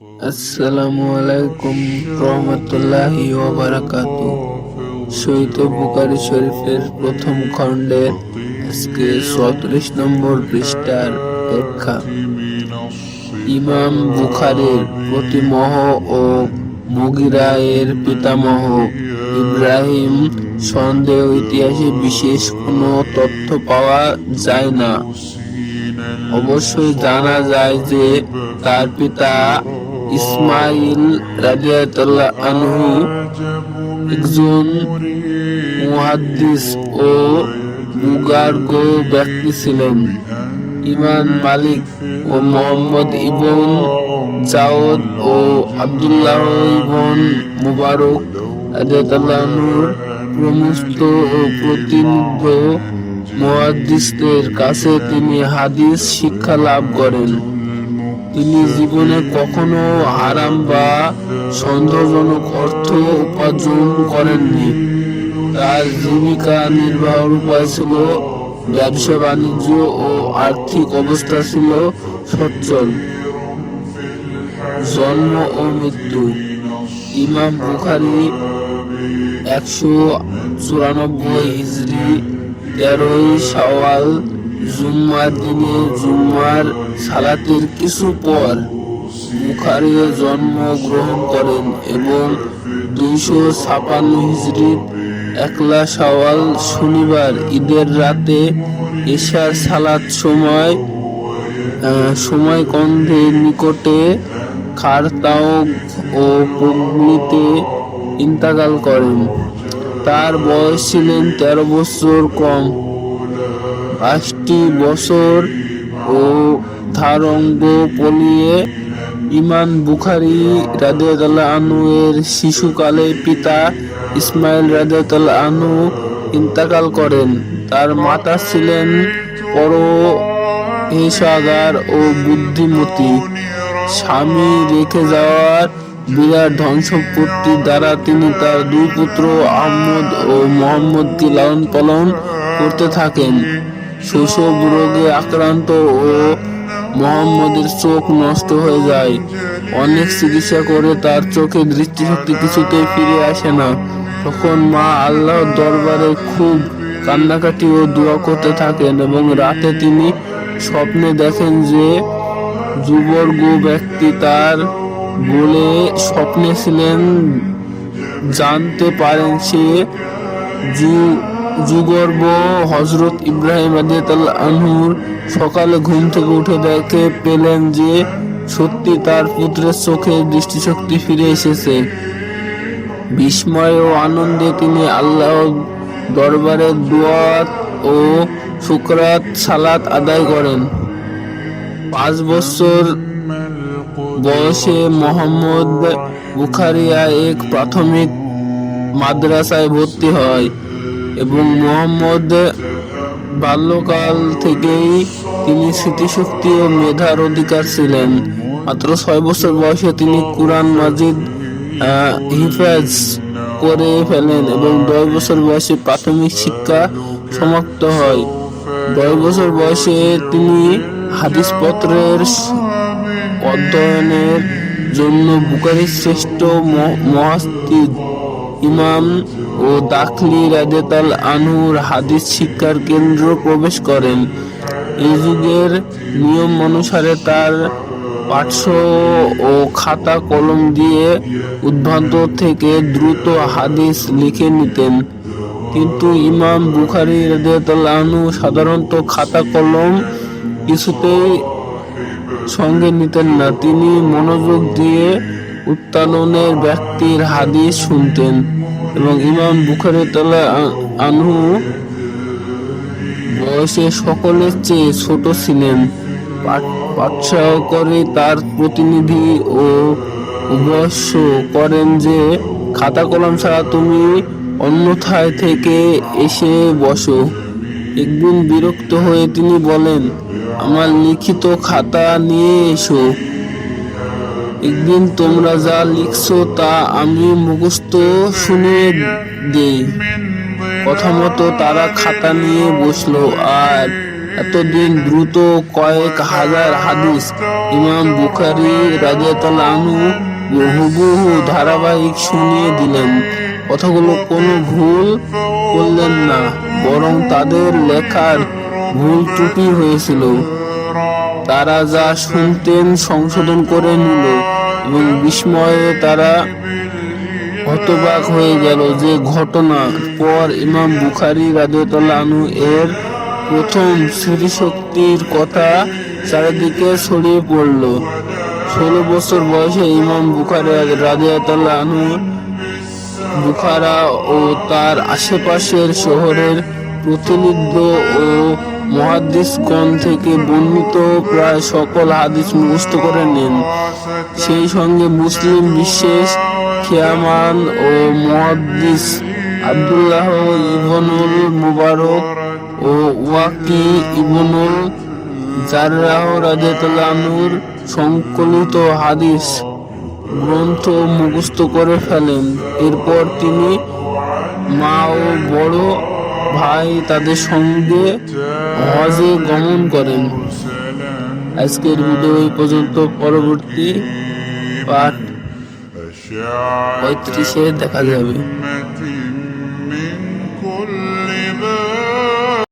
আসসালামু আলাইকুম রহমতুল্লাহি ওয়া বারাকাতুহু। সহিহ বুখারী শরীফের প্রথম খণ্ডের আজকে 34 নম্বর পৃষ্ঠার ব্যাখ্যা। ইমাম বুখারীর প্রতিমহ ও মুগীরা এর পিতামহ ইব্রাহিম সন্দেহ ইতিহাসে বিশেষ কোনো তথ্য পাওয়া যায় না। অবশ্যই জানা যায় যে তার পিতা ইসমাইল রাদিয়াল্লাহু আনহু একজন মুহাদ্দিস ও বুজুর্গ ব্যক্তি ছিলেন। ইমাম মালিক ও মুহাম্মদ ইবন জাওদ ও আব্দুল্লাহ ইবন মুবারক রাদিয়াল্লাহু আনহুর প্রমুখ ও প্রতিনিধ মুহাদ্দিসদের কাছে তিনি হাদিস শিক্ষা লাভ করেন। তিনি জীবনে কখনো হারাম বা সন্দেহজনক অর্থ উপার্জন করেননি। তার জীবিকা নির্বাহের উপায় ছিল ব্যবসা বাণিজ্য ও আর্থিক অবস্থা ছিল সচ্ছল। জন্ম ও মৃত্যু। ইমাম বুখারী 194 হিজরি 13ই শাওয়াল জুম্মার দিনে জুম্মার সালাতের কিছু পর বুখারী জন্ম গ্রহণ করেন এবং 256 হিজরির 1 শাওয়াল শনিবার ঈদের রাতে এশার সালাত সময় কন্ধের নিকটে খারতাওগ ও পগ্নিতে ইন্তেকাল করেন। তার বয়স ছিলেন 13 বছর কম। 5টি বছর ও ধারঙ্গ পলিয়ে ইমাম বুখারী রাদিয়াল্লাহু আনহু এর শিশুকালে পিতা ইসমাইল রাদিয়াল্লাহু আনহু ইন্তেকাল করেন। তার মাতা ছিলেন পরহেজগার ও বুদ্ধিমতী। স্বামী রেখে যাওয়ার বিরাট ধনসম্পত্তি দ্বারা তিনি তার 2 পুত্র আহমদ ও মুহাম্মদকে লালন পালন করতে থাকেন। শৈশব রোগে আক্রান্ত ও মুহাম্মদের চোখ নষ্ট হয়ে যায়। অনেক চিকিৎসা করে তার চোখের দৃষ্টিশক্তি কিছুতেই ফিরে আসে না। তখন মা আল্লাহর দরবারে খুব কান্নাকাটি ও দোয়া করতে থাকেন এবং রাতে তিনি স্বপ্নে দেখেন যে যুবর্গ ব্যক্তি তার বলে স্বপ্নে ছিলেন। জানতে পারেন সে যুগর্ব হযরত ইব্রাহিম রাদিয়াল্লাহু আনহুর। সকালে ঘুম থেকে উঠে দেখে পেলেন যে সত্যি তার পুত্রের চোখের দৃষ্টিশক্তি ফিরে এসেছে। বিস্ময় ও আনন্দে তিনি আল্লাহর দরবারে দুআত ও শুকরাত সালাত আদায় করেন। 5 বছর বয়সে মুহাম্মদ বুখারী এক প্রাথমিক মাদ্রাসায় ভর্তি হয় এবং মুহাম্মদ বাল্যকাল থেকেই তিনি স্মৃতিশক্তি ও মেধার অধিকার ছিলেন। মাত্র 6 বছর বয়সে তিনি কুরআন মাজিদ হিফাজ করে ফেলেন এবং 10 বছর বয়সে প্রাথমিক শিক্ষা সমাপ্ত হয়। 10 বছর বয়সে তিনি হাদিসপত্রের অধ্যয়নের জন্য বুখারীর শ্রেষ্ঠ মুহাদ্দিস ইমাম ও দাখলি রাদিয়াল্লাহু আনহুর হাদিস শিক্ষার কেন্দ্র প্রবেশ করেন। এই যুগের নিয়ম অনুসারে তার পাঠ্য ও খাতা কলম দিয়ে উদ্ভ্রান্ত থেকে দ্রুত হাদিস লিখে নিতেন। কিন্তু ইমাম বুখারী রাদিয়াল্লাহু আনহু সাধারণত খাতা কলম কিছুতেই সঙ্গে নিতেন না। তিনি মনোযোগ দিয়ে উত্তোলনের ব্যক্তির হাদিস শুনতেন এবং ইমাম বুখারী রাদিয়াল্লাহু আনহু বয়সে সকলের চেয়ে ছোট ছিলেন। পাঠশাহ করে তার প্রতিনিধি ও অবশ্য করেন যে খাতা কলম ছাড়া তুমি অন্যথায় থেকে এসে বসো। একদিন বিরক্ত হয়ে তিনি বলেন, আমার লিখিত খাতা নিয়ে এসো। একদিন তোমরা যা লিখছো তা আমি মুখস্থ শুনিয়ে দেই। কথা মতো তারা খাতা নিয়ে বসলো আর এতদিন দ্রুত কয়েক হাজার হাদিস ইমাম বুখারী রাদিয়াল্লাহু আনহু হুবহু ধারাবাহিক শুনিয়ে দিলেন। কথাগুলো কোনো ভুল করলেন না, বরং তাদের লেখার ভুল ত্রুটি হয়েছিল। তারা যা শুনতেন সংশোধন করে নিল এবং বিস্ময়ে তারা হতবাক হয়ে গেল যে ঘটনার পর ইমাম বুখারী রাদিয়াল্লাহু আনহু এর প্রথম স্মৃতিশক্তির কথা চারিদিকে ছড়িয়ে পড়ল। 16 বছর বয়সে ইমাম বুখারী রাদিয়াল্লাহু আনহু বুখারা ও তার আশেপাশের শহরের প্রতিনিধ ও মুহাদ্দিসগণ থেকে বর্ণিত প্রায় সকল হাদিস মুখস্থ করে নেন। সেই সঙ্গে মুসলিম বিশ্বের খিয়ামান ও মুহাদ্দিস আব্দুল্লাহ ইবনুল মুবারক ও ওয়াকি ইবনুল জাররাহ রাদিয়াল্লাহু আনহুর সংকলিত হাদিস গ্রন্থ মুখস্থ করে ফেলেন। এরপর তিনি মা ও বড় ভাই তাদের সঙ্গে হজে গমন করেন। আজকের ভিডিও এই পর্যন্ত, পরবর্তী পার্ট 35-এ দেখা যাবে।